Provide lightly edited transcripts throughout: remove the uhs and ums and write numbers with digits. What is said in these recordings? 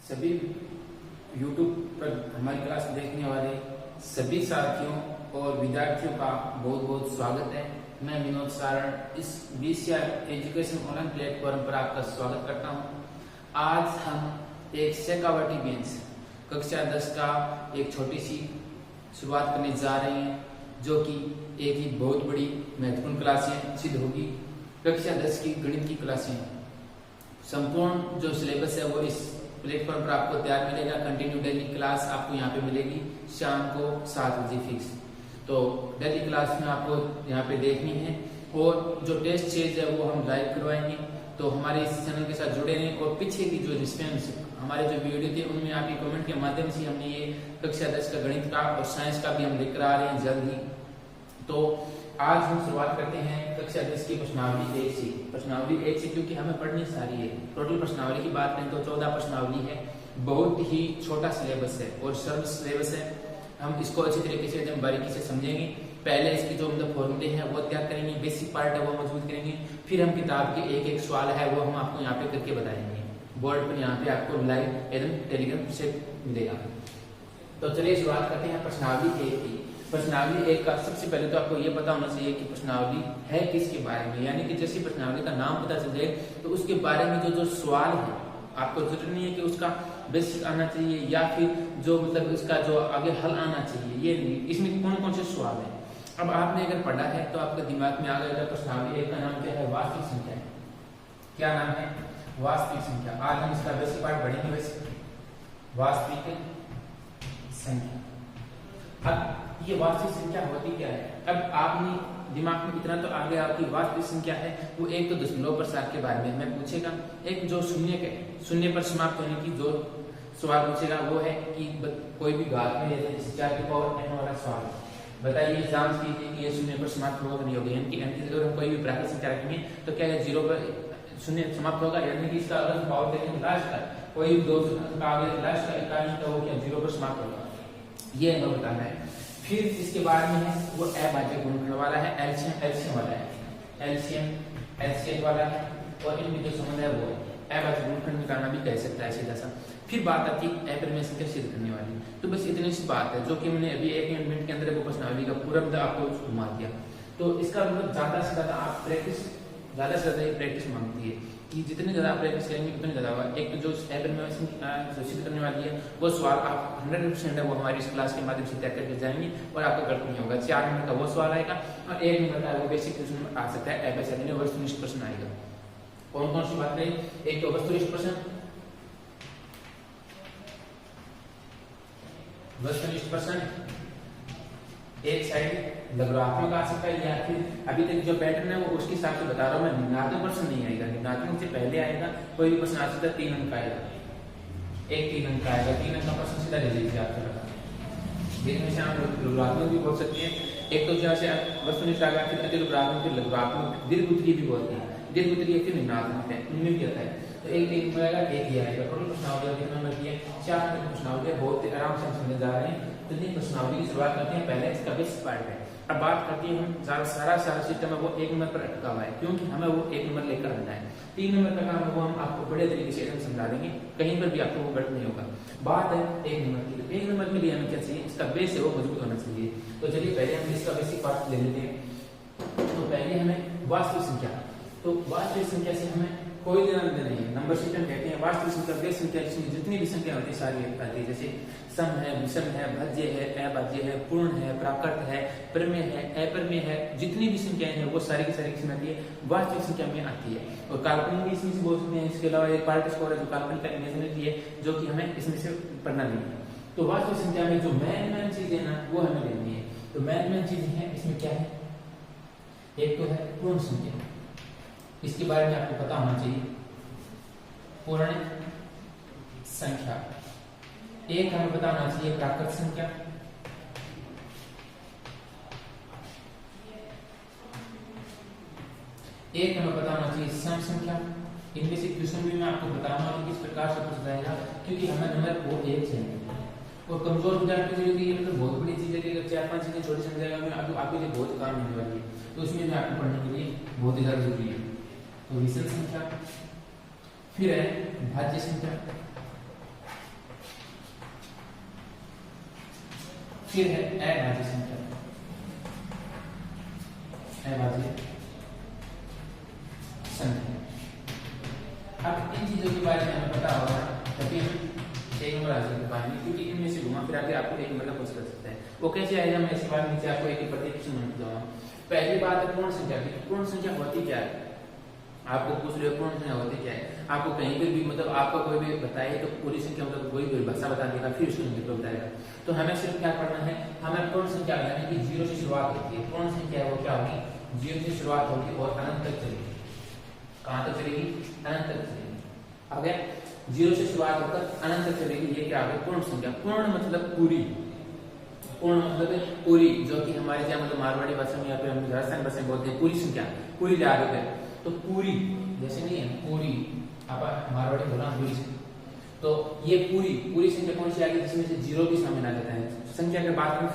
सभी YouTube पर हमारी क्लास देखने वाले सभी साथियों और विद्यार्थियों का बहुत बहुत स्वागत है। मैं विनोद सारण इस VCR एजुकेशन ऑनलाइन प्लेटफॉर्म पर आपका स्वागत करता हूं। आज हम एक शेखावटी बेंच कक्षा 10 का एक छोटी सी शुरुआत करने जा रहे हैं, जो कि एक ही बहुत बड़ी महत्वपूर्ण क्लासें सिद्ध होगी। कक्षा 10 की गणित की क्लासें, संपूर्ण जो सिलेबस है वो इस प्लेटफॉर्म पर आपको तैयार मिलेगा। कंटिन्यू डेली क्लास आपको यहाँ पे मिलेगी शाम को 7 बजे फिक्स। तो डेली क्लास में आपको यहाँ पे देखनी है और जो टेस्ट सीरीज है वो हम लाइव करवाएंगे। तो हमारे इस चैनल के साथ जुड़े रहें और पीछे की जो रिस्पॉन्स हमारे जो वीडियो थे उनमें आपकी कमेंट के माध्यम से हमने ये कक्षा 10 का गणित का और साइंस का भी हम लेकर आ रहे हैं जल्द ही। तो आज हम शुरुआत करते हैं कक्षा 10 की प्रश्नावली 1 से। प्रश्नावली 1 से क्योंकि हमें पढ़नी सारी है। टोटल प्रश्नावली की बात करें तो 14 प्रश्नावली है। बहुत ही छोटा सिलेबस है और सरल सिलेबस है। हम इसको अच्छी तरीके से एकदम बारीकी से समझेंगे। पहले इसकी जो मतलब फॉर्मूले हैं वो तैयार करेंगे, बेसिक पार्ट है वो मजबूत करेंगे। फिर हम किताब के एक एक सवाल है वो हम आपको यहाँ पे करके बताएंगे। बोर्ड पर यहाँ पे आपको लाइव एकदम टेलीग्राम से मिलेगा। तो चलिए शुरुआत करते हैं प्रश्नावली 1 की। प्रश्नावली 1 का सबसे पहले तो आपको ये पता होना चाहिए कि प्रश्नावली है किसके बारे में, यानी कि जैसे प्रश्नावली का नाम पता चल जाए तो उसके बारे में जो सवाल है आपको जरूरी नहीं है कि उसका बेसिक आना चाहिए या फिर जो मतलब इसका जो आगे हल आना चाहिए, ये नहीं। इसमें कौन कौन से सवाल है अब आपने अगर पढ़ा है तो आपके दिमाग में आ गएगा। प्रश्नावली 1 का नाम क्या है? वास्तविक संख्या। क्या नाम है? वास्तविक संख्या। आज हम इसका बेसिक पार्ट पढ़ेंगे। वैसे वास्तविक संख्या। अब ये वास्तविक संख्या होती क्या है? अब आपने दिमाग में इतना तो आ गया कि वास्तविक संख्या है वो एक तो दशमलव प्रसार के बारे में हमें पूछेगा। एक जो शून्य पर समाप्त होने की जो सवाल पूछेगा वो है कि कोई भी घात में जैसे 4 की पावर n वाला सवाल बताइए, जांच कीजिए कि ये शून्य पर समाप्त होगा कि नहीं होगा। यानी कि अगर हम कोई भी प्राकृतिक संख्या रखेंगे तो क्या है 0 पर शून्य समाप्त होगा, यानी कि इसका अगर पावर देखेंगे लास्ट का कोई दो का आगे लास्ट का इकाई तो वो क्या 0 पर समाप्त होगा, ये हमें बताना है। फिर इसके बाद में है वो अभाज्य गुणनखंड वाला है, एलसीएम वाला है, एलसीएम वाला है और इनमें जो संबंध है वो अभाज्य गुणनखंड निकालना भी कह सकता है सीधा सा। फिर बात आती है अपरिमेय संख्या सिद्ध करने वाली। तो बस इतनी सी बात है जो कि मैंने अभी 1 मिनट के अंदर वो प्रश्नावली का पूरा मतलब आपको घुमा दिया। तो इसका मतलब ज्यादा से ज्यादा आप प्रैक्टिस ज्यादा से ज्यादा प्रैक्टिस मांगती है कि जितने ज्यादा प्रैक्टिस करेंगे उतने ज्यादा होगा। एक तो जो अपरिमेय संख्या सिद्ध करने वाली है वो सवाल आप 100% है वो हमारी इस क्लास के माध्यम से तय करके जाएंगे और आपका गलत नहीं होगा। 4 नंबर का वो सवाल आएगा और 1 नंबर का वो बेसिक क्वेश्चन आ सकता है। एबीसीडी वस्तुनिष्ठ प्रश्न आएगा। कौन कौन सी बात करें? एक तो वस्तुनिष्ठ प्रश्न, वस्तुनिष्ठ प्रश्न एक साइड लघुत्मक आ सकता है या फिर अभी तक जो पैटर्न है वो उसके हिसाब से बता रहा हूँ मैं। निम्नात्मक प्रश्न नहीं आएगा, निम्नात्मक से पहले आएगा कोई भी प्रश्न आ सकता है। 3 अंक का आएगा, एक 3 अंक का आएगा। 3 अंक का प्रश्न सीधा ले लीजिए आपसे बता। जिसमें से आप लघुत्मक भी बोल सकते हैं। एक तो जैसे वस्तुनिष्ठ आएगा, फिर अति लघुत्मक, फिर लघुत्मक, दीर्घ उत्तरीय भी बोलते हैं। दीर्घ उत्तरीय फिर निम्नात्मक है, उनमें भी आता है। तो एक आएगा, एक ही आएगा। टोटल प्रश्नावली कितना नंबर की है? 4 नंबर की प्रश्नावली। बहुत आराम से हम समझने जा रहे हैं। तो ये प्रश्नावली की शुरुआत करते हैं। पहले इसका बेसिक पार्ट है। अब बात करते हैं हम सारा सिस्टम है वो 1 नंबर पर अटका हुआ है क्योंकि हमें वो 1 नंबर लेकर आना है। 3 नंबर का काम है वो हम आपको बड़े तरीके से एकदम समझा देंगे, कहीं पर भी आपको वो गलत नहीं होगा। बात है 1 नंबर की। तो 1 नंबर के लिए हमें क्या चाहिए? इसका बेस है वो मजबूत होना चाहिए। तो चलिए पहले हम इसका बेसिक पार्ट ले लेते हैं। तो पहले हमें वास्तविक संख्या, तो वास्तविक संख्या से हमें कोई लेना देना नहीं है। नंबर सिस्टम कहते हैं वास्तविक संख्या बेस संख्या जिसमें जितनी भी संख्या होती है सारी आती है। जैसे सम है, विषम है, भाज्य है, अभाज्य है, पूर्ण है, प्राकृत है, प्रमेय है, अपरिमेय है, जितनी भी संख्याएं हैं वो सारी की सारी किसमें आती है? वास्तविक संख्या में आती है। और काल्पनिक भी इसमें से बोल सकते हैं। इसके अलावा एक पार्ट स्कोर है जो काल्पनिक का इमेजिनरी है जो कि हमें इसमें से पढ़ना नहीं है। तो वास्तविक संख्या में जो मेन चीज है ना वो हमें लेनी है। तो मेन चीज है इसमें क्या है? एक तो है पूर्ण संख्या, इसके बारे में आपको पता होना चाहिए। पूर्ण संख्या। एक हमें पता होना चाहिए प्राकृत संख्या। एक हमें पता होना चाहिए सम संख्या। इनमें से क्वेश्चन भी मैं आपको बताऊंगा कि किस प्रकार से पूछा जाएगा क्योंकि हमें नंबर वो 1 चाहिए। और कमजोर विद्यार्थी के लिए ये मतलब बहुत बड़ी चीज है कि अगर 4-5 चीजें छोटी समझ जाएगा मैं आपके लिए बहुत काम होने वाली है। तो उसमें भी आपको पढ़ने के लिए बहुत ही ज्यादा जरूरी है। तो विषम संख्या, फिर है भाज्य संख्या, फिर है अभाज्य संख्या, अभाज्य संख्या। अब इन चीजों के बारे में हमें पता होगा तभी हम एक नंबर हासिल कर पाएंगे, क्योंकि इनमें से घुमा फिरा के आपको एक नंबर का क्वेश्चन कर सकता है। वो कैसे आएगा, मैं इस बार नीचे आपको एक एक प्रत्येक क्वेश्चन बता दूंगा। पहली बात है पूर्ण संख्या की। पूर्ण संख्या होती क्या है, आपको पूछ रहे हो पूर्ण संख्या होती क्या है। आपको कहीं पर भी मतलब आपका कोई भी बताए तो पूरी संख्या मतलब कोई भी भाषा बता देगा, फिर उसको इंग्लिश में बताएगा। तो हमें सिर्फ क्या पढ़ना है, हमें पूर्ण संख्या यानी कि जीरो से शुरुआत होती है। पूर्ण संख्या वो क्या होगी, जीरो से शुरुआत होगी और अनंत तक चलेगी। कहां तक चलेगी, अनंत तक चलेगी। आगे जीरो से शुरुआत होकर अनंत तक चलेगी, ये क्या है पूर्ण संख्या। पूर्ण मतलब पूरी, पूर्ण मतलब पूरी, जो कि हमारे क्या मतलब मारवाड़ी भाषा में या फिर हम राजस्थान भाषा में बोलते हैं पूरी संख्या, पूरी जा रही है। तो पूरी जैसे नहीं है पूरी, आप मारवाड़ी बोला पूरी, तो ये पूरी संख्या कौन सी आएगी, जिसमें से जीरो भी सामने आ जाता है। संख्या के बाद में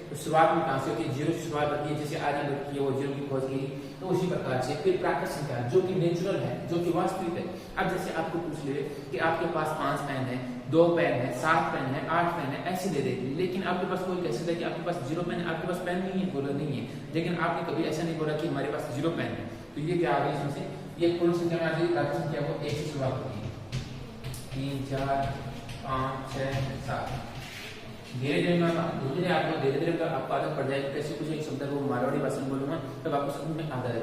तो शुरुआत में कहां से होती है, जीरो से शुरुआत होती है। जैसे आधी लड़की है वो जीरो की खोज की, तो उसी प्रकार से फिर प्राकृत संख्या जो कि नेचुरल है, जो कि वास्तविक है। अब जैसे आपको पूछ ले कि आपके पास 5 पेन है, 2 पेन है, 7 पेन है, 8 पेन है, ऐसे दे देती, लेकिन आपके पास कोई कैसे है कि आपके पास 0 पेन है, आपके पास पेन नहीं है, बोला नहीं है, लेकिन आपने कभी ऐसा नहीं बोला कि हमारे पास 0 पेन है। तो ये क्या आ गई, इसमें से ये पूर्ण संख्या में आ गई। प्राकृत संख्या वो 1 से शुरुआत होती है, 3 4 5 6 7। धीरे धीरे आपको धीरे धीरे आपको आदत पड़ जाएगी, कैसे कुछ एक शब्द को मारवाड़ी भाषा में बोलूंगा तब आपको समझ में आता है।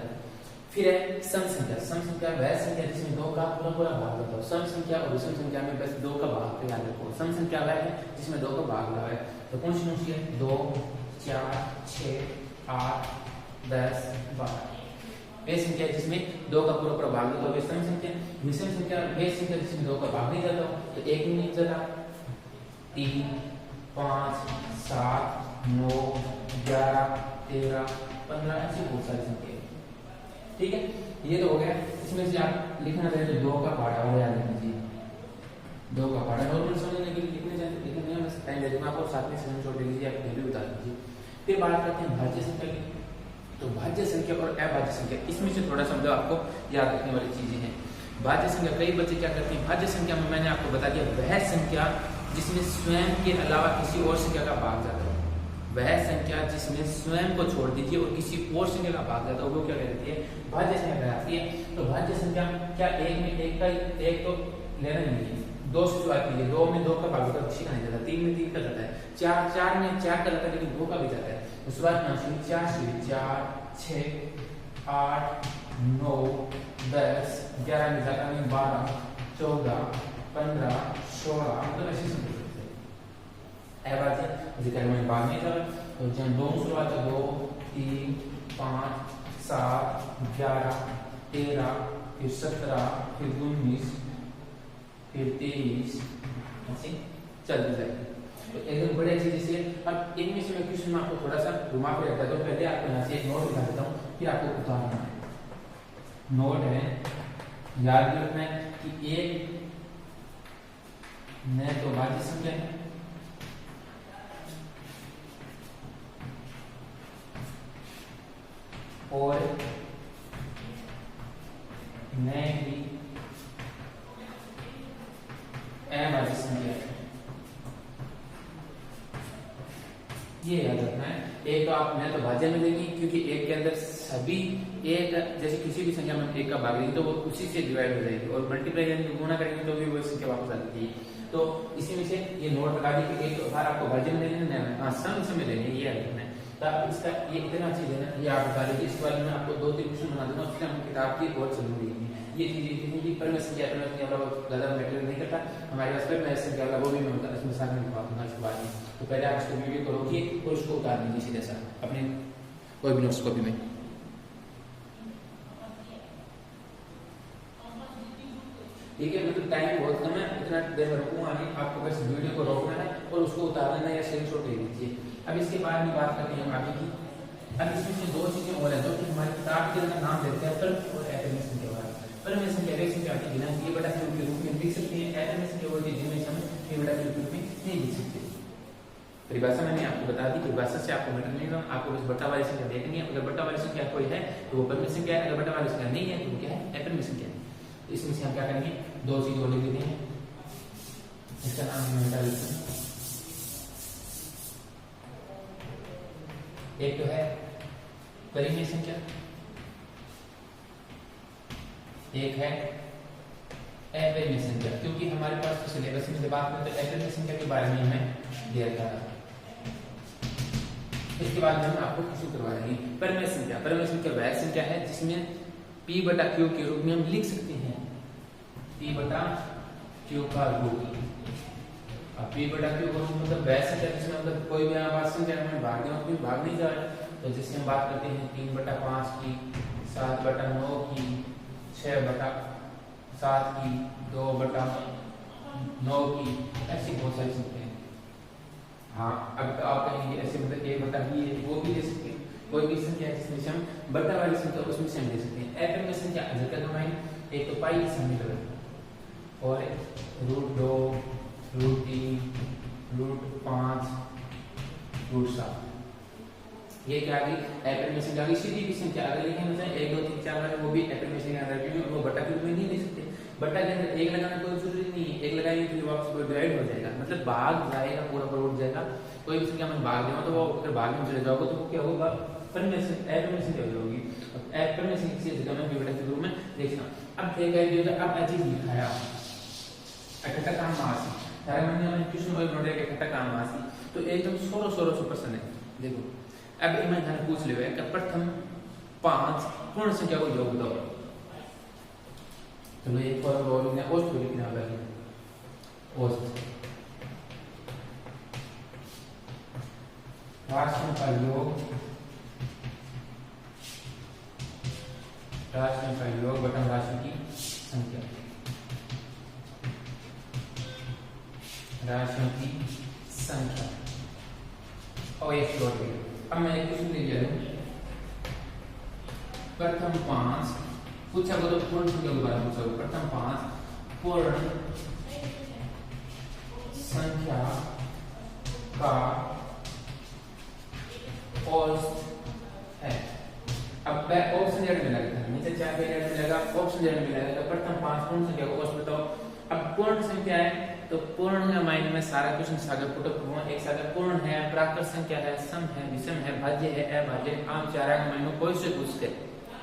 फिर है सम संख्या। सम संख्या वह संख्या जिसमें 2 का पूरा भाग होता है। सम संख्या और विषम संख्या में बस 2 का भाग पे याद रखो। सम संख्या वह है जिसमें 2 का भाग लगा है। तो कौन सी है, 2 4 6 8 10 12। वे संख्या जिसमें 2 का पूरा भाग होता है विषम संख्या। विषम संख्या वे संख्या जिसमें 2 का भाग नहीं जाता, तो एक नहीं जाता। 3 5 7 9 11 13 15 ऐसी बहुत सारी संख्या। ठीक है, ये तो हो गया। इसमें से आप लिखना चाहे तो 2 का पहाड़ा वो याद रखना चाहिए। 2 का पहाड़ा नॉर्मल समझने के लिए लिखने चाहते, लेकिन नहीं मैं टाइम दे दूंगा आपको, साथ में स्क्रीनशॉट ले लीजिए, आप भी बता दीजिए। फिर बात करते हैं भाज्य संख्या की। तो भाज्य संख्या और अभाज्य संख्या, इसमें से थोड़ा सा आपको याद रखने वाली चीजें हैं। भाज्य संख्या, कई बच्चे क्या करते हैं, भाज्य संख्या में मैंने आपको बता दिया वह संख्या जिसमें स्वयं के अलावा किसी और संख्या का भाग जाता है। वह संख्या जिसमें स्वयं को छोड़ दीजिए और किसी और संख्या का भाग जाता है वो क्या कहती है, भाज्य संख्या कहलाती है। तो भाज्य संख्या क्या एक में एक का एक तो लेना नहीं है, 2 से शुरुआत कीजिए, 2 में 2 का भाग होता है, किसी का नहीं जाता। 3 में 3 का जाता है, 4 में 4 का जाता है, लेकिन 2 का भी जाता है। तो शुरुआत में 4 से 4 6 8 9 10 11 में जाता है 12 14 15 16, मतलब ऐसी संख्या अभाज्य जिक्र में बाद में कर। तो जब 2 शुरुआत है 2 3 5 7 11 13 फिर 17 फिर 19 फिर 23 ऐसे चलती जाएगी। तो एकदम बड़े चीज से। अब इनमें से मैं क्वेश्चन में आपको थोड़ा सा घुमा के रखता हूं। तो पहले आपको यहाँ से एक नोट दिखा देता हूँ, फिर आपको बताना है। नोट है, याद रखना है कि एक न तो भाज्य संख्या है और न ही अभाज्य संख्या है। ये याद रखना है। एक तो आप न तो भाज्य में लेंगे, क्योंकि एक के अंदर सभी एक, जैसे किसी भी संख्या में एक का भाग लेंगे तो वो उसी से डिवाइड हो जाएगी, और मल्टीप्लाई यानी गुणा करेंगे तो भी वो संख्या वापस आ जाती है। तो इसी में से ये नोट लगा दी कि एक बार आपको भाज्य में लेना है, सम में लेने, ये याद रखना है। तो इसका ये इतना चीज है ना, ये आप बता लीजिए। इस बारे में आपको 2-3 क्वेश्चन बना दूंगा, उससे हम किताब की और जरूरी है ये चीजें, क्योंकि पर मैं संख्या ज्यादा मैटर नहीं करता हमारे पास। पर मैं संख्या वाला वो भी मैं बता इसमें साथ में दिखा दूंगा इसके बाद में। तो पहले आप इसको वीडियो को रोकिए और उसको उतार दीजिए सीधे सा अपने कोई भी नोट्स कॉपी में। ठीक है, मतलब टाइम बहुत कम है, इतना देर में रुकूंगा नहीं, आपको बस वीडियो को रोकना है और उसको उतार लेना या स्क्रीनशॉट ले लीजिए। अब इसके बाद में बात करते हैं हम आगे की। अब इसमें से 2 चीजें और है जो कि हमारी किताब के अंदर नाम देते हैं पर और एफएमएस के बाद। पर मैं संख्या एक संख्या आती है ना, ये बड़ा क्यूब के रूप में लिख सकते हैं। एफएमएस के और जिनमें हम ये बड़ा क्यूब के रूप में नहीं लिख सकते। परिभाषा मैंने आपको बता दी, परिभाषा से आपको मैटर नहीं करना, आपको बस बटा वाली संख्या देखनी है। अगर बटा वाली संख्या कोई है तो वो परिमेय संख्या है, अगर बटा वाली संख्या नहीं है तो वो क्या है, अपरिमेय संख्या है। तो इसमें से हम क्या करेंगे, 2 चीज और लिख देते हैं। इसका नाम मैं बता देता हूं, एक तो है परिमेय संख्या, एक है अपरिमेय संख्या। क्योंकि हमारे पास तो सिलेबस में जब बात करते हैं अपरिमेय संख्या के बारे में हमें दिया था, इसके बाद में हम आपको कुछ करवा देंगे। परिमेय संख्या, परिमेय संख्या वह संख्या है जिसमें p बटा q के रूप में हम लिख सकते हैं p बटा q का रूप। अब p बटा q का रूप मतलब वह संख्या जिसमें मतलब कोई भी आवास संख्या में भाग दें कोई भाग नहीं जा रहा है, तो जिससे हम बात करते हैं 3 बटा 5 की, 7 बटा 9 की, 6 बटा 7 की, 2 बटा 9 की, ऐसी बहुत सारी संख्याएं। हाँ, अब तो आप कहेंगे ऐसे मतलब 1 बटा b है, वो भी दे सकते हैं। कोई भी संख्या जिसमें से हम बटा वाली संख्या उसमें से हम दे सकते हैं। अपरिमेय संख्या अजगर हमारी एक तो पाई की समीकरण और √2, √3, √5, √7, ये क्या आ गई अपरिमेय संख्या। सीधी भी संख्या अगर लिखें मतलब 1 2 3 4 वाले वो भी अपरिमेय संख्या आ रही है, वो बटा के रूप में नहीं ले सकते। बटा के अंदर एक लगाना कोई जरूरी नहीं है, एक लगाएंगे तो वापस डिवाइड हो जाएगा, मतलब भाग जाएगा, पूरा पर उठ जाएगा। कोई भी संख्या में भाग देना तो वो अगर भाग में चले जाओगे तो वो क्या होगा, अपरिमेय संख्या होगी। अपरिमेय संख्या की जगह में बटा के रूप में देखना। अब देखा है अब ऐसी लिखाया इकट्ठा काम मासी, तारे मैंने हमें क्वेश्चन में नोट किया इकट्ठा काम मासी, तो एकदम 16% है। देखो अब मैंने पूछ लिया है कि प्रथम 5 पूर्ण संख्या को योग दो, तो मैं एक और बोलूंगा औसत को लिखना होगा। औसत राशियों का योग, राशियों का योग बटा राशि की संख्या, राशियों की संख्या और एक प्लॉट है। अब मैं एक क्वेश्चन ले लिया प्रथम 5 पूछा को तो पूर्ण संख्या के बारे में पूछा, प्रथम 5 पूर्ण संख्या का औसत है। अब ऑप्शन जेड में लगेगा, नीचे 4 पे जेड मिलेगा, ऑप्शन जेड में लगेगा। प्रथम 5 पूर्ण संख्या का औसत बताओ। अब पूर्ण संख्या है तो पूर्ण का मायने में सारा क्वेश्चन सागर पुटअप हुआ, एक सागर पूर्ण है, प्राकृत संख्या है, सम है, विषम है, भाज्य है, अभाज्य, आम चार का मायने कोई से पूछते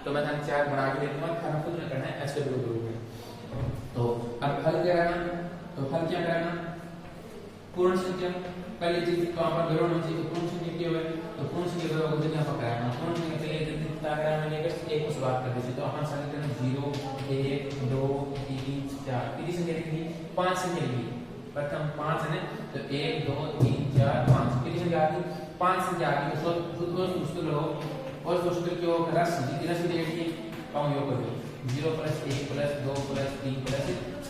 तो मैं 4 बना के देता हूं, खाना खुद करना है ऐसे ग्रुप में। तो अब हल क्या करना, तो हल क्या करना, पूर्ण संख्या पहले चीज तो आप ग्रहण होनी चाहिए, तो पूर्ण संख्या क्या है, तो पूर्ण संख्या को खुद यहां पर करना। पूर्ण संख्या के लिए जितना ग्राम में लेकर एक को शुरुआत कर दीजिए, तो अपन समीकरण 0 1 2 3 4 कितनी संख्या लिखी, 5 संख्या लिखी। प्रथम 5 है तो 1 2 3 4 5 कितनी संख्या आ गई, 5 संख्या आ गई। तो खुद को सूत्र लो और सूत्र क्यों करा सीधी राशि देखिए पाऊं योग करो 0 + 1 + 2 + 3 +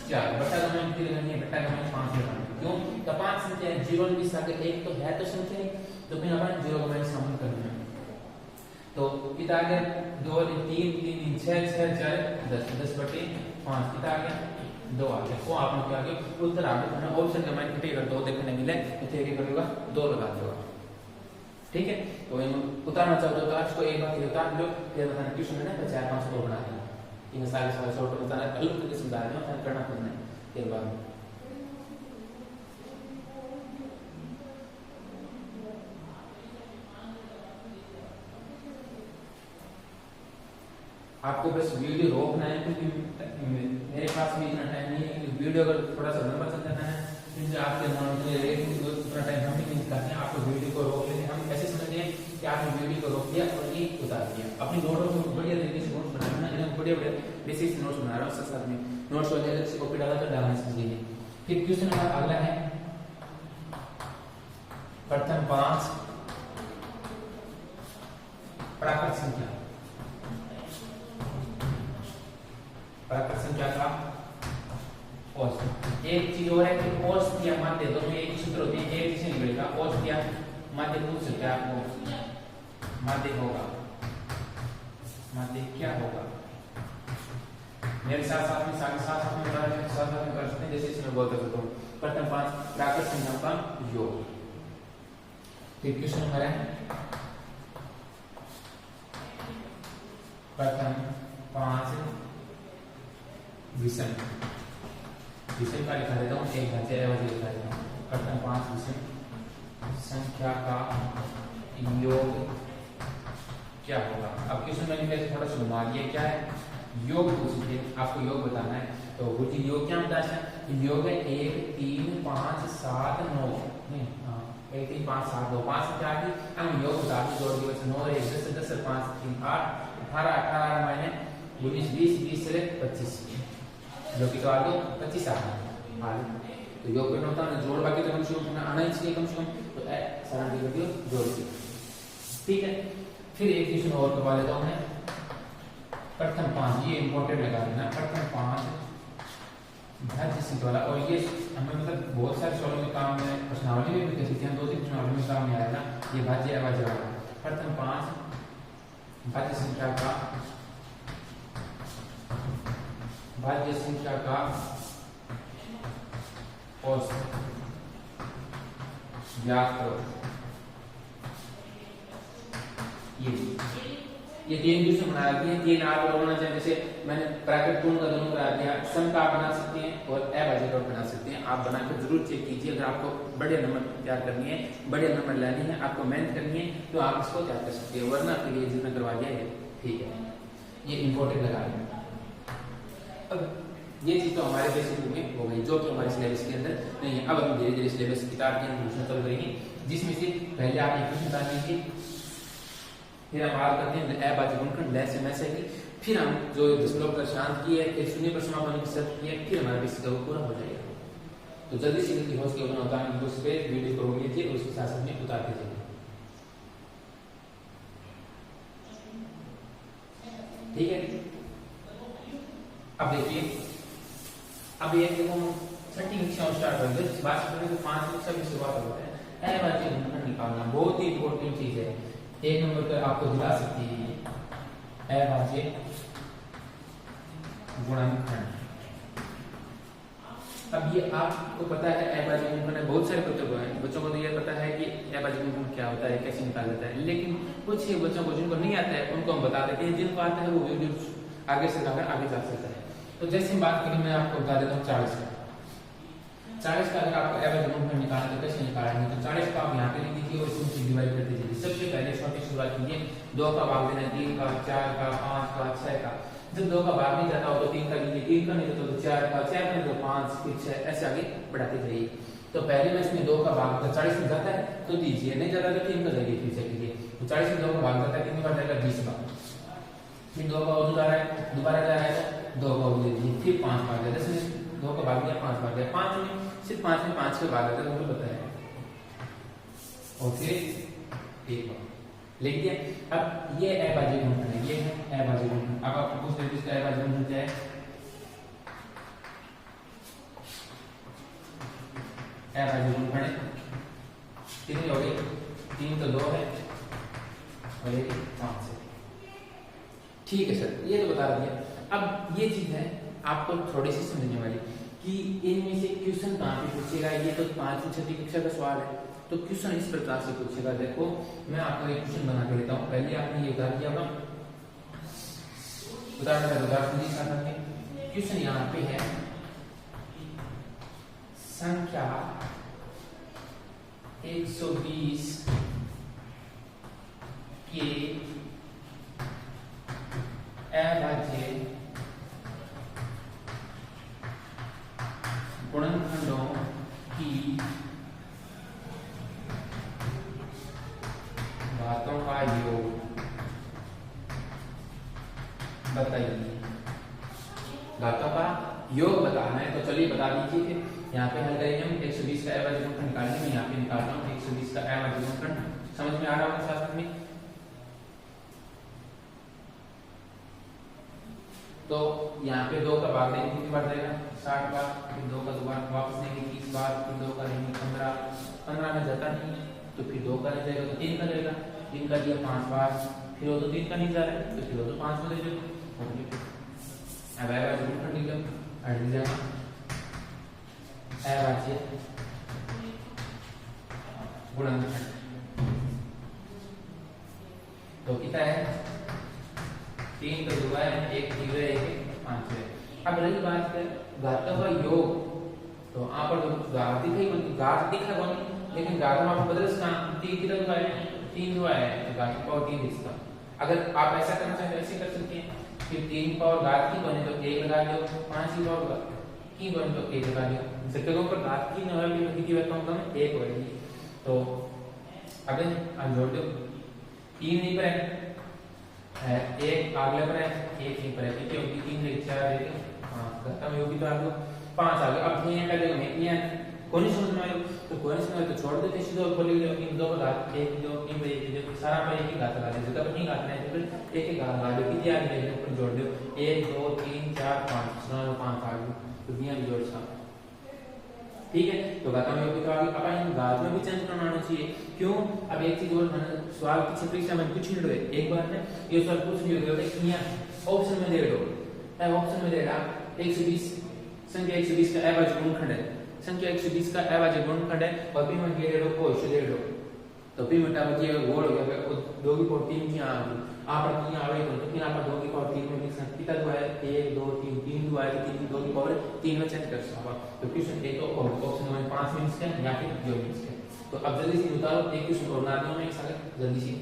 4 बटा का मान कितनी लगानी है, बटा का मान 5 लगाना है। क्यों, तो 5 संख्या है, 0 में भी सागर 1 तो है तो संख्या है, तो फिर अपन 0 का मान शामिल करना है। तो कितना आ गया 2 3 3 6 6 4 10 10/5 कितना आ गया 2 आ गया। वो आपने क्या आ गया उत्तर आ गया। ऑप्शन का मान कितने अगर 2 देखने मिले तो क्या करेगा 2 लगा देगा, ठीक है। तो उतारना चाहते हो तो आज को एक बार उतार लो, फिर बताना क्वेश्चन में ना 4-5 और बना देना, इन सारे शॉर्ट बताना अलग करके समझा देना, करना खुद नहीं फिर बाद में। आपको बस वीडियो रोकना है क्योंकि मेरे पास भी इतना टाइम नहीं है कि वीडियो अगर थोड़ा सा लंबा चल जाता है फिर आपके उतना टाइम हम नहीं निकालते हैं। आपको वीडियो को रोक लेते हैं, हम ऐसे समझिए कि आपने वीडियो को रोक दिया और ये उतार दिया। अपनी नोटों को बढ़िया तरीके से नोट्स बनाना, एकदम बढ़िया बेसिक नोट्स बना रहा हूँ, साथ में नोट्स वाले अलग से कॉपी डाला तो डालना समझिए। फिर क्वेश्चन नंबर अगला है प्रथम 5 प्राकृत संख्या, प्राकृत संख्या का औसत। एक चीज और है कि औसत या माध्य दोनों एक सूत्र होते हैं, एक से निकलेगा औसत या माध्य पूछ सकते हैं आपको। माध्य होगा, माध्य क्या होगा, मेरे साथ साथ में कर सकते हैं, जैसे इसमें बोल सकता हूँ प्रथम 5 प्राकृत संख्या का योग। फिर क्वेश्चन नंबर है प्रथम 5 विषम, विषम का लिखा देता हूँ, एक भाज्य लिखा देता हूँ। प्रथम 5 विषम संख्या का योग क्या होगा। अब क्वेश्चन मैंने कैसे थोड़ा सा घुमा दिया, क्या है योग पूछ लिया, आपको योग बताना है। तो गुरुजी योग क्या होता है, योग है 1 3 5 7 9 नहीं, हाँ 1 3 5 7 2 5 से क्या की हम योग बता दी, जोड़ दिए 9 1 10 10 5 3 8 18 18 महीने 19 20 20 से 25 जो कि तो आगे 25 आ गया। तो योग करना होता है जोड़, बाकी तो कम से कम आना ही चाहिए कम से कम, तो सरल वीडियो जोड़ दिए, ठीक है। फिर एक क्वेश्चन और करवा लेता हूं मैं, प्रथम 5 ये इंपॉर्टेंट लगा देना, प्रथम 5 भाज्य सिद्ध वाला, और ये हमें मतलब बहुत सारे सवालों में काम में प्रश्नावली में भी कह सकते हैं, 2-3 प्रश्नावली में काम में आएगा ये भाज्य अभाज्य वाला। प्रथम 5 भाज्य संख्या का औसत ज्ञात करो। ये 3 क्वेश्चन बना दिए, 3 आप बनाना चाहिए, जैसे मैंने ब्रैकेट पूर्ण का दोनों करा दिया, सम का आप बना सकते हैं और अभाज्य का बना सकते हैं, आप बनाकर जरूर चेक कीजिए। अगर आपको बड़े नंबर तैयार करनी है, बड़े नंबर लेने हैं, आपको मेहनत करनी है, तो आप इसको तैयार कर सकते हैं, वरना फिर ये जितना करवा दिया है ठीक है, ये इंपॉर्टेंट लगा दें। अब ये चीज तो हमारे बेसिक में हो गई, जो कि हमारे सिलेबस के अंदर नहीं है। अब हम धीरे धीरे सिलेबस किताब के अंदर घोषणा चल रही है, जिसमें से पहले आप एक क्वेश्चन डाल लीजिए, फिर हम आर करते हैं अभाज्य गुणनखंड लय से मैं से ही, फिर हम जो दशमलव का शांत की है, एक शून्य पर समापन की शर्त की है, फिर हमारा बेसिक पूरा हो जाएगा। तो जल्दी से जल्दी हो सके अपना उतारने की कोशिश करें, वीडियो को रोक लीजिए और उसके साथ साथ में उतार दीजिए, ठीक है। अब देखिए, अब ये देखो छठी कक्षा स्टार्ट हो गई, इस बात से 5 कक्षा की शुरुआत होता है। अभाज्य गुणनखंड निकालना बहुत ही इंपॉर्टेंट चीज है, एक नंबर पर आपको दिला सकती है अभाज्य गुणनखंड। अब ये आपको पता है अभाज्य गुणनखंड, बहुत सारे बच्चों को तो ये पता है कि अभाज्य गुणनखंड क्या होता है, कैसे निकाला जाता है, लेकिन कुछ ही बच्चों को जिनको नहीं आता है उनको हम बता देते हैं, जिनको आता है वो वीडियो आगे से आगे जा सकता है। तो जैसे बात करें, मैं आपको बता देता हूँ 40 का 40 का अगर आपको अभाज्य गुणनखंड निकालना है तो कैसे निकालेंगे, तो 40 का आप यहाँ पे लिख दीजिए और इसमें डिवाइड कर दीजिए। सबसे पहले छोटी शुरुआत कीजिए, 2 का भाग देना, 3 का 4 का 5 का 6 का, जब 2 का भाग नहीं जाता हो तो 3 का लीजिए, 3 का नहीं जाता तो 4 का, 4 का नहीं तो 5 फिर 6, ऐसे आगे बढ़ाते जाइए। तो पहले में इसमें 2 का भाग 40 में जाता है तो दीजिए, नहीं जाता तो 3 का जाइए, फिर से कीजिए। तो 40 में 2 का भाग जाता है, 3 बार जाएगा 20 का, फिर 2 का और दोबारा जा रहा है 2 का और दे दीजिए, फिर 5 बार जाए, 10 में 2 का भाग दिया 5 बार गया, 5 में सिर्फ 5 में 5 के भाग आता है, वो पता है, और फिर एक बार लिख दिया। अब ये अभाज्य गुणनखंड है, ये है अभाज्य गुणनखंड। अब आपको पूछ लेते इसका अभाज्य गुणनखंड क्या है, अभाज्य गुणनखंड कितनी हो गई, 3 तो 2 है और एक 5 है, ठीक है सर, ये तो बता दिया। अब ये चीज है आपको थोड़ी सी समझने वाली कि इनमें से क्वेश्चन कहाँ पे पूछेगा, ये तो 5वीं 6वीं कक्षा का सवाल है, तो क्वेश्चन इस प्रकार से पूछेगा। देखो मैं आपको एक क्वेश्चन बना के देता हूँ, पहले आपने ये उतार किया होगा, उदाहरण दीजिए। क्वेश्चन यहाँ पे है संख्या 120 के अभाज्य गुणनखंडों की घातों का योग बताइए। घातों का योग बताना है तो चलिए बता दीजिए। फिर यहाँ पे हल करेंगे हम 120 का अभाज्य गुणनखंड निकालेंगे, मैं यहाँ पे निकालता हूँ 120 का अभाज्य गुणनखंड, समझ में आ रहा होगा साथ में। तो यहाँ पे 2 का भाग देंगे कितनी बार जाएगा 60 बार, फिर 2 का दोबारा वापस देंगे 30 बार, फिर 2 का देंगे 15 में जाता नहीं है तो फिर 2 का रह जाएगा, तो 3 का रहेगा, 3 का दिया 5 बार, फिर वो तो 3 का नहीं जा रहा है तो फिर वो तो 5 में दे दो। अब अभाज्य गुणनखंड निकल हट जाएगा, अभाज्य गुणनखंड तो कितना है 3 का 2 है, 1 0 है, 1 5 है। अब रही बात है घातों का योग, तो यहाँ पर घात दिखा कौन, लेकिन घात में आपको बदल 3 कितना हुआ है 3 हुआ है, तो घात का 3 इसका। अगर आप ऐसा करना चाहें तो ऐसे कर सकते हैं, फिर 3 की पावर घात की बने तो 1 लगा लो, 5 की पावर की बने तो 1 लगा लो। जगहों पर घात की न वैल्यू कितनी वैल्यू कम 1 होगी। तो अब हम जोड़ दो, 3 नहीं पर है, 1 अगले पर है, 1 नहीं पर है, ठीक है, 3 से 4 है, हां खत्म होगी तो आगे 5 आ गया। अब ये का जगह में ये कौन सी समझ में आयो तो कौन सी में तो छोड़ देते सीधे और बोले इन दो का घात 1 2 3 पे जो सारा पे एक ही घात लगा दे, जगह पर नहीं घात है तो फिर एक एक घात लगा दो, कितनी आ गई ऊपर जोड़ दो 1 2 3 4 5 सुना 5 आ गई, तो दिया भी जोड़ सा, ठीक है। तो घात में होगी तो आगे अपन घात में भी चेंज करना आना चाहिए, क्यों? अब एक चीज और मैंने सवाल पीछे परीक्षा में कुछ नहीं रहे, एक बार में ये सवाल कुछ नहीं रहे यहाँ ऑप्शन में दे दो, ऑप्शन में दे रहा 120 संख्या 120 का अभाज्य गुणनखंड है, संख्या 120 का अभाज्य गुणनखंड है और p में दे दो कोश दे दो, तो p में बची है गोल हो गया, 2 की पावर 3 यहाँ आ गई, आप पर यहाँ आवे तो यहाँ पर 2 की पावर 3 में लिख सकते, कितना दो है 1 2 3 3 दो है, 3 2 की पावर 3 में चेंज कर सकते हो। तो क्वेश्चन ए तो ऑप्शन नंबर 5 में इसका या फिर 0 में इसका। तो अब जल्दी से उतारो, एक क्वेश्चन और बना दो मैं इसका जल्दी से,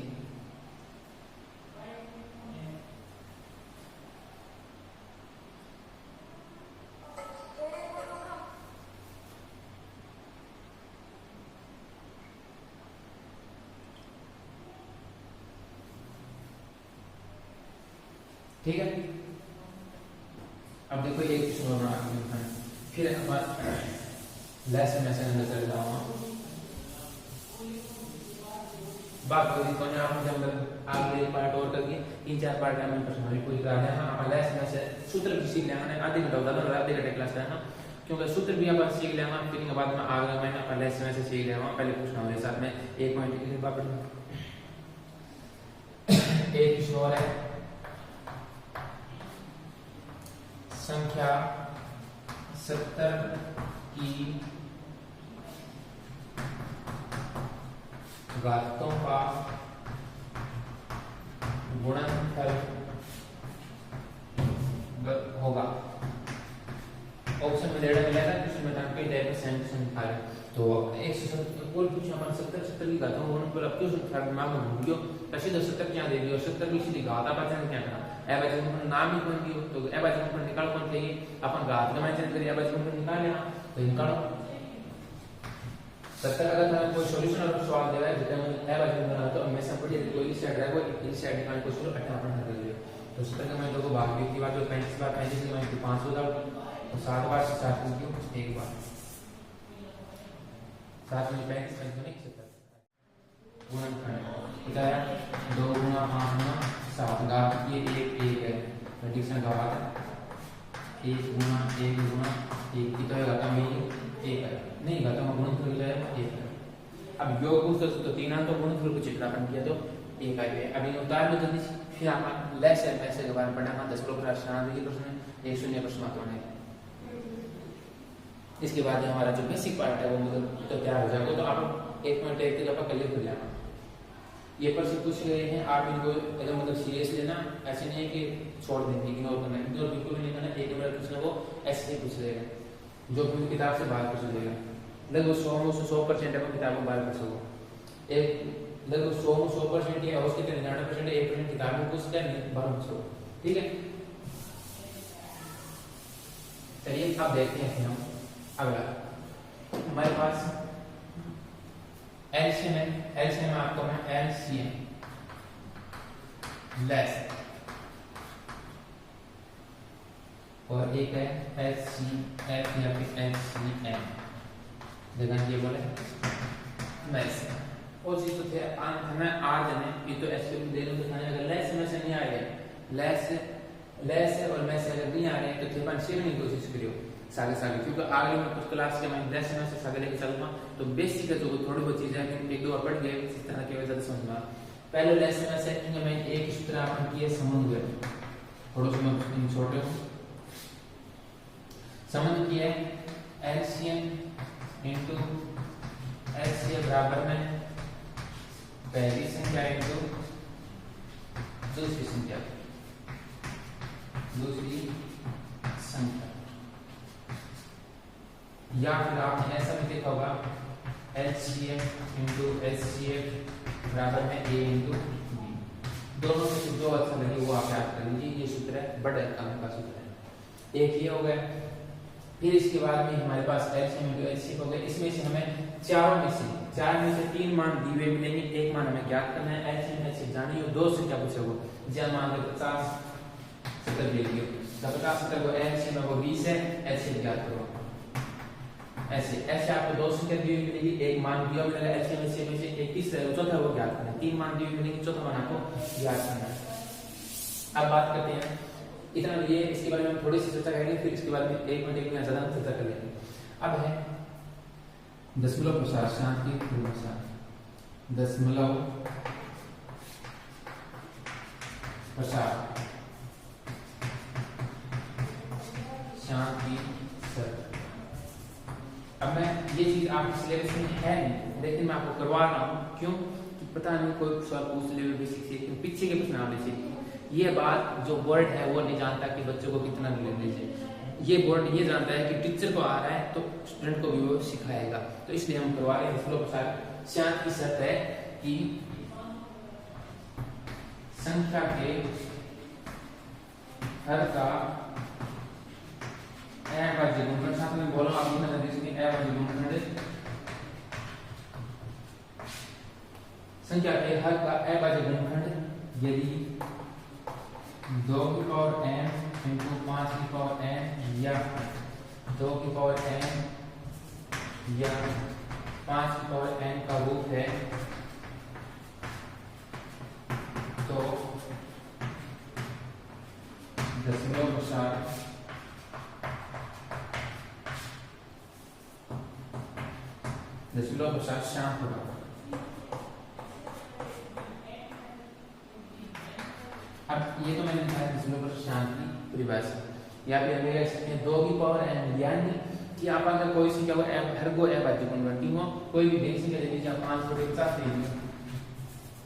ठीक है। अब देखो एक क्वेश्चन और बना के फिर हमारा लेसन में से अंदर चल जाऊंगा, बात करी तो आप जब आगे पार्ट और करके 3-4 पार्ट में प्रश्न हमें पूरी करा है। हां अपन लेसन में से सूत्र भी सीख लेंगे, आधे घंटा होगा आधे घंटे क्लास है ना, क्योंकि सूत्र भी अपन सीख लेंगे, फिर के बाद में आगे मैंने अपन लेसन में से सीख लेंगे। पहले पूछना हमारे साथ में एक पॉइंट के लिए वापस एक क्वेश्चन और है, संख्या 70 की घातों का गुणनफल होगा। ऑप्शन में डेटा मिलेगा, क्वेश्चन में टाइम पे डेटा सेंटेंस निकाल है। तो एक और कुछ अपन 70 की घातों का गुणनफल, अब क्यों थोड़ा दिमाग में घूम गयो, ऐसे 70 क्या दे दियो, 70 की सीधी घात आप क्या करना, अभाज्य गुणनफल नाम ही बन गयो, तो अभाज्य गुणनफल निकालो कौन चाहिए, अपन घात का चेंज करिए, अभाज्य गुणनफल निकाल लेना, तो निकालो 70। अगर हमें कोई सॉल्यूशन और सवाल देगा जिसमें अभाज्य गुणनफल तो हमेशा पढ़िए कोई इस साइड रहेगा, इस साइड निकालने को सोचो 58 कर लियो, तो 70 का मैं दो को भाग की बात, जो 35 बार 35 के मैं 500 दाओ, तो 7 बार से 7 लिखियो एक बार, 7 में 35 नहीं 70 गुणनखंड कितना है 2 गुना 5 गुना 7, घात ये 1 है, एडिशन का बात है 1 गुना 1 गुना 1 कितना है, घात में 1 है, नहीं घात में गुणनफल कितना है 1 है। अब योग पूछ तो 3 अंक तो गुणनफल को चित्रा बन किया तो 1 आ गया। अब इन उतार लो जल्दी, फिर हम लेस है पैसे के बारे में पढ़ना 10 प्रश्न प्रश्न 1 शून्य प्रश्न आते हैं। इसके बाद हमारा जो बेसिक पार्ट है वो मतलब तो तैयार हो जाएगा, तो आप 1.1 तक आपका क्लियर हो जाएगा। ये पर से पूछ रहे हैं, आप इनको एकदम मतलब सीरियस लेना, ऐसे नहीं है कि छोड़ देंगे, इग्नोर करना, इग्नोर बिल्कुल भी नहीं करना। एक नंबर पूछना वो ऐसे ही पूछ लेगा, जो भी किताब से बाहर पूछ लेगा, लगभग 100% अपन किताब को बाहर पूछ लो, एक लगभग 100% या उसके 99% 1% किताब में पूछता है, बाहर पूछ लो, ठीक है। चलिए अब देखते हैं हम अगला, हमारे पास एलसीएम है, एलसीएम आपको मैं एलसीएम लेस और एक है एलसीएफ या फिर एलसीएम, देखा ये बोले लेस और चीज तो थे अंत में आज ने ये तो एलसीएम दे लो दिखाने, अगर लेस में से नहीं आ रहे लेस और में से अगर नहीं आ रहे तो थे पर सीखने की कोशिश करियो सागे सागे, क्योंकि आगे में कुछ क्लास के मैं 10 में से सागे लेके चलूंगा, तो बेसिक है जो थोड़ी बहुत चीजें हैं एक दो और पढ़ गए इस तरह की वजह से समझ में। पहले लेसन में से मैं एक सूत्र आपने किए संबंध हुए, थोड़ा सा मैं छोटे हूं, संबंध किया एलसीएम इनटू एलसीएम बराबर में पहली संख्या इनटू दूसरी संख्या, दूसरी संख्या, या फिर आपने ऐसा भी देखा होगा LCM इंटू HCF बराबर में A इंटू B, दोनों में से जो अच्छा लगे वो आप याद कर लीजिए। ये सूत्र है बड़े काम का सूत्र है। एक ये हो गया। फिर इसके बाद में हमारे पास एलसीएम हो गया। इसमें से हमें चार में से 3 मान दिए हुए मिलेंगे, एक मान हमें ज्ञात करना है। एलसीएम जानिए, दो से क्या पूछोगे, जब मान लो 50 70 दे दिए, 50 70 को एलसीएम वो 20 है, एलसीएम ज्ञात करो। ऐसे आपको दो संख्या दी हुई मिलेगी, एक मान दिया मिलेगा एलसीएम में से, एक तीसरा चौथा वो ज्ञात करना है। 3 मान दिए हुए मिलेंगे, चौथा मान आपको ज्ञात करना है। अब बात करते हैं इतना लिए, इसके बारे में हम थोड़ी सी चर्चा करेंगे, फिर इसके बाद में 1 मिनट में ज्यादा चर्चा कर लेंगे। अब है दशमलव प्रसार शांति दशमलव प्रसार शांति सर। अब मैं ये चीज आपके सिलेबस में है नहीं, लेकिन मैं आपको करवा रहा हूँ। क्यों कि पता नहीं कोई सवाल पूछ ले बेसिक से, क्यों पीछे के प्रश्न आने से ये बात जो बोर्ड है वो नहीं जानता कि बच्चों को कितना लेने चाहिए। ये बोर्ड ये जानता है कि टीचर को आ रहा है तो स्टूडेंट को भी वो सिखाएगा, तो इसलिए हम करवा रहे हैं। दशमलव प्रसार शांति की शर्त है कि संख्या के हर का अभाज्य गुणनखंड, साथ में बोलो आप लिखना देखिए अभाज्य गुणनखंड, संख्या के हर का अभाज्य गुणनखंड यदि 2 की पावर n इंटू 5 की पावर n या 2 की पावर n या 5 की पावर n का रूप है, तो दशमलव प्रसार शांत होगा। अब ये तो मैंने लिखा है दशमलव प्रसार शांत की परिभाषा। यहाँ पे हमें लिख सकते हैं 2 की पावर n, यानी कि आप अगर कोई संख्या को हर को अभाज्य गुणनखंड हो, कोई भी बेसिक संख्या दे दीजिए, 5/50 दे दियो,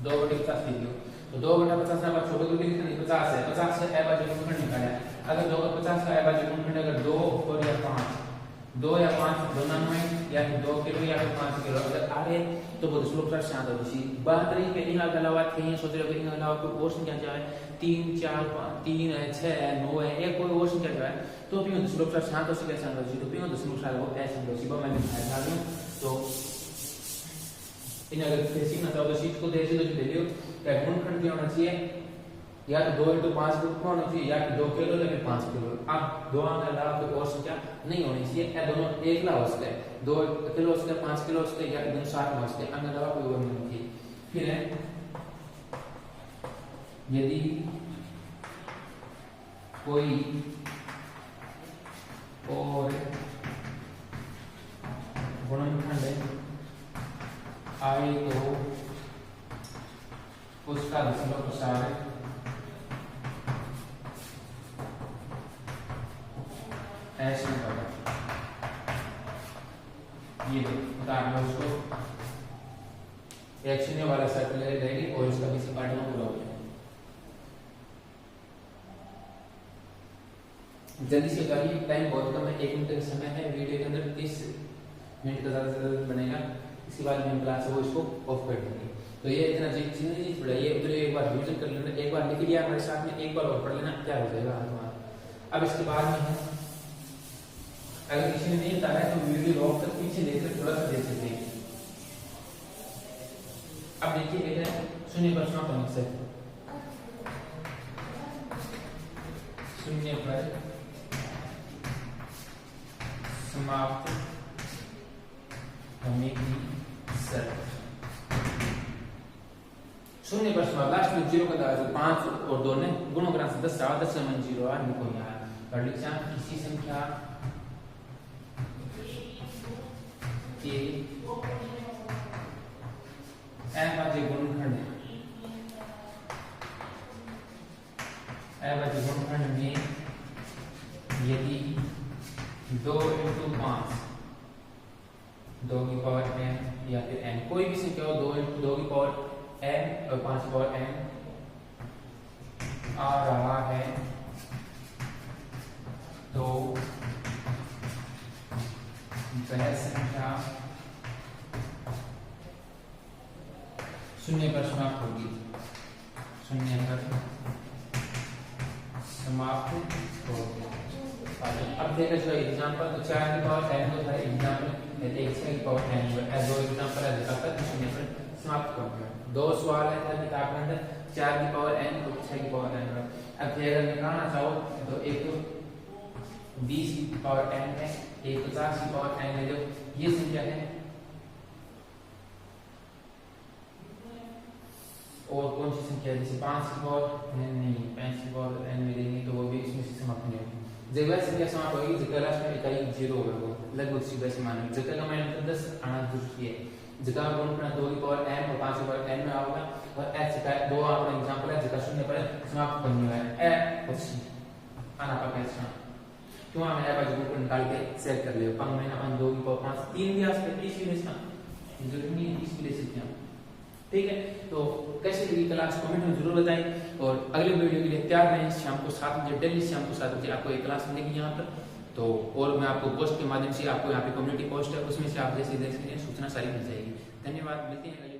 2/50 दे दियो, तो 2/50 आप छोटे को कितना नहीं 50 है, 50 से अभाज्य गुणनखंड निकाला है। अगर 2/50 का अभाज्य गुणनखंड अगर 2 और या 5, 2 या 5 दोनों में, या फिर 2 किलो या फिर 5 किलो अगर आ रहे तो वो दशमलव प्रसार शांत होगी। बात रही है इनके अलावा थे, सोच रहे हो इनके अलावा कोई और संख्या जो है 3 4 5 3 है 6 है 9 है, एक कोई और संख्या जो है तो भी दशमलव प्रसार शांत हो सके, शांत हो सके, तो भी दशमलव प्रसार वो ऐसे हो सके। मैंने दिखाया था तो इन अगर सीखना चाहो तो सीट को दे लियो। क्या गुणनखंड क्या होना चाहिए, या तो 2 × 5 को होना चाहिए, या कि 2 किलो या फिर 5 किलो। अब दो के अलावा कोई और संख्या नहीं होनी चाहिए, या दोनों एक ला हो सकते हैं, 2 किलो हो सकते हैं, 5 किलो हो सकते हैं, या एकदम 60 हो सकते हैं, अन्य अलावा कोई और नहीं होनी चाहिए। फिर है यदि कोई और गुणनखंड आए तो उसका दशमलव प्रसार ऐसे होगा। ये बता रहा उसको एक शून्य वाला सर्कल रहेगी और इसका किसी पार्ट में पूरा हो जाएगा। जल्दी से करिए, टाइम बहुत कम है, 1 मिनट का समय है। वीडियो के अंदर 30 मिनट का ज्यादा से ज्यादा बनेगा। इसके बाद में क्लास है वो इसको ऑफ कर देंगे। तो ये इतना चीज पढ़ाइए, उधर एक बार रिविजन कर लेना, एक बार लिख लिया हमारे साथ में, एक बार और पढ़ लेना, क्या हो जाएगा हाथ। अब इसके बाद में है अगर किसी ने नहीं बताया तो वीडियो रोक कर पीछे लेकर थोड़ा सा देख सकते हैं। अब देखिए शून्य पर समाप्त से शून्य पर समाप्त होने की शर्त। शून्य पर समाप्त, लास्ट में 0 का दागा 5 और 2 ने गुणों का 10 आया, 10 में 0 आया, निको यहाँ पर लिखा किसी संख्या के अभाज्य गुणनखंड में यदि 2 × 5 2 की पावर n या फिर n कोई भी संख्या हो, 2 की पावर n और 5 की पावर n आ रहा है, तो वह संख्या शून्य पर समाप्त होगी। शून्य पर समाप्त हो गया। अब देखा जो एग्जांपल तो 4 की पावर 10 तो था एग्जांपल, एक 6 की पावर 10 है, दो एग्जांपल है जिसका पर शून्य पर समाप्त हो गया। दो सवाल है था किताब के अंदर 4 की पावर n और 6 की पावर n। अब फिर अगर निकालना चाहो तो एक 20 की पावर 10 है, एक 50 की पावर 10 है, जो ये संख्या है। और कौन सी संख्या जैसे 5 की पावर नहीं 5 की पावर n में देंगे तो वो भी इसमें से समाप्त नहीं होगी। जगह संख्या समाप्त होगी, जगह लास्ट में इकाई 0 होगा, वो लगभग सीधा से मानेंगे। जगह का मान 10 आना जरूरी है। जगह गुण करना 2 की पावर n और 5 की पावर n में आओगे और h का दो आपका एग्जांपल है जगह शून्य पर समाप्त करनी है ए और c आना पड़ेगा। क्यों हमें ए बाजू को निकाल के सेट कर लियो। 5 महीना 2 की पावर 5 3 भी आ सकते 30 भी इसका जरूरी नहीं है, 30 भी ले सकते हैं। ठीक है, तो कैसे लगी क्लास कमेंट में जरूर बताएं और अगले वीडियो के लिए तैयार रहें। शाम को 7 बजे डेली शाम को 7 बजे आपको एक क्लास मिलेगी यहाँ पर। तो और मैं आपको पोस्ट के माध्यम से आपको यहाँ पे कम्युनिटी पोस्ट है उसमें से आप जैसे देख सकते हैं सूचना सारी मिल जाएगी। धन्यवाद, मिलते हैं।